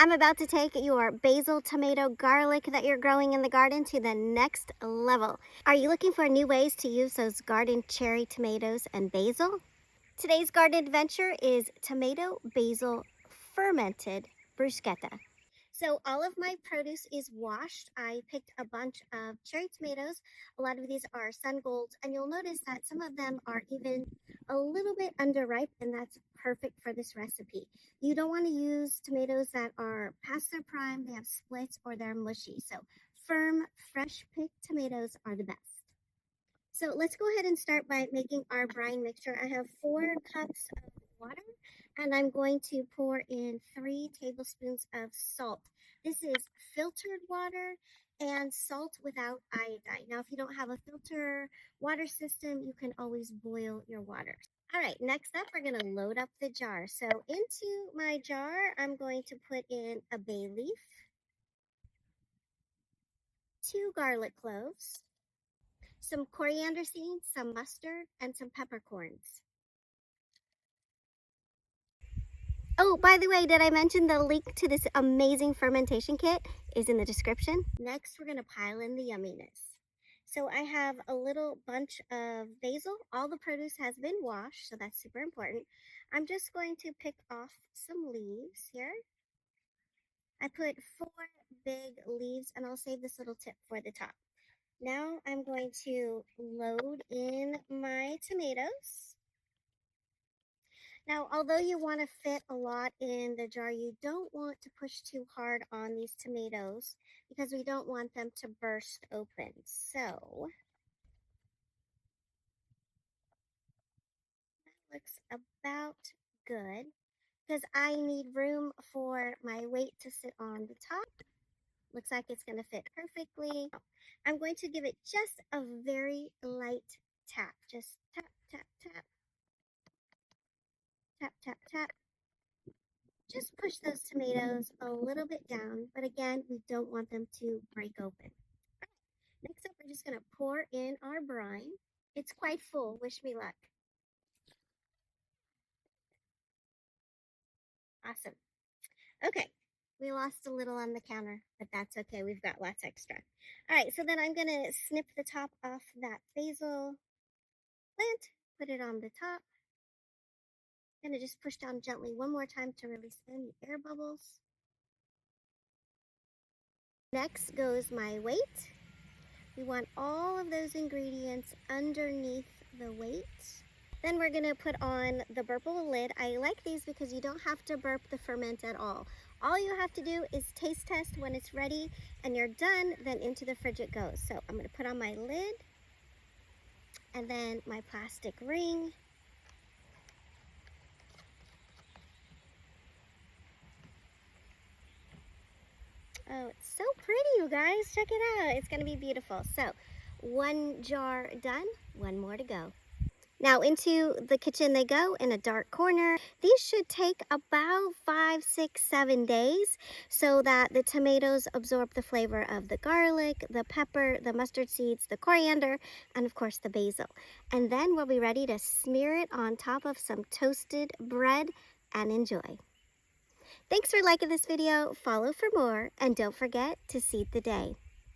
I'm about to take your basil, tomato, garlic that you're growing in the garden to the next level. Are you looking for new ways to use those garden cherry tomatoes and basil? Today's garden adventure is tomato basil fermented bruschetta. So all of my produce is washed. I picked a bunch of cherry tomatoes. A lot of these are sun golds, and you'll notice that some of them are even a little bit underripe, and that's perfect for this recipe. You don't want to use tomatoes that are past their prime, they have splits, or they're mushy. So firm, fresh picked tomatoes are the best. So let's go ahead and start by making our brine mixture. I have 4 cups of water, and I'm going to pour in 3 tablespoons of salt. This is filtered water and salt without iodine. Now, if you don't have a filter water system, you can always boil your water. All right, next up, we're going to load up the jar. So into my jar, I'm going to put in a bay leaf, 2 garlic cloves, some coriander seeds, some mustard, and some peppercorns. Oh, by the way, did I mention the link to this amazing fermentation kit is in the description? Next, we're going to pile in the yumminess. So I have a little bunch of basil. All the produce has been washed, so that's super important. I'm just going to pick off some leaves here. I put 4 big leaves, and I'll save this little tip for the top. Now I'm going to load in my tomatoes. Now, although you want to fit a lot in the jar, you don't want to push too hard on these tomatoes because we don't want them to burst open. So, that looks about good because I need room for my weight to sit on the top. Looks like it's going to fit perfectly. I'm going to give it just a very light tap. Just tap, tap, tap. Tap, tap, tap. Just push those tomatoes a little bit down, but again, we don't want them to break open. Next up, we're just going to pour in our brine. It's quite full. Wish me luck. Awesome. Okay, we lost a little on the counter, but that's okay. We've got lots extra. All right, so then I'm going to snip the top off that basil plant, put it on the top. I'm going to just push down gently one more time to release any air bubbles. Next goes my weight. We want all of those ingredients underneath the weight. Then we're going to put on the burpable lid. I like these because you don't have to burp the ferment at all. All you have to do is taste test when it's ready and you're done, then into the fridge it goes. So I'm going to put on my lid and then my plastic ring. Oh, it's so pretty, you guys. Check it out. It's going to be beautiful. So 1 jar done, 1 more to go. Now into the kitchen they go in a dark corner. These should take about 5, 6, 7 days so that the tomatoes absorb the flavor of the garlic, the pepper, the mustard seeds, the coriander, and of course the basil. And then we'll be ready to smear it on top of some toasted bread and enjoy. Thanks for liking this video, follow for more, and don't forget to seed the day.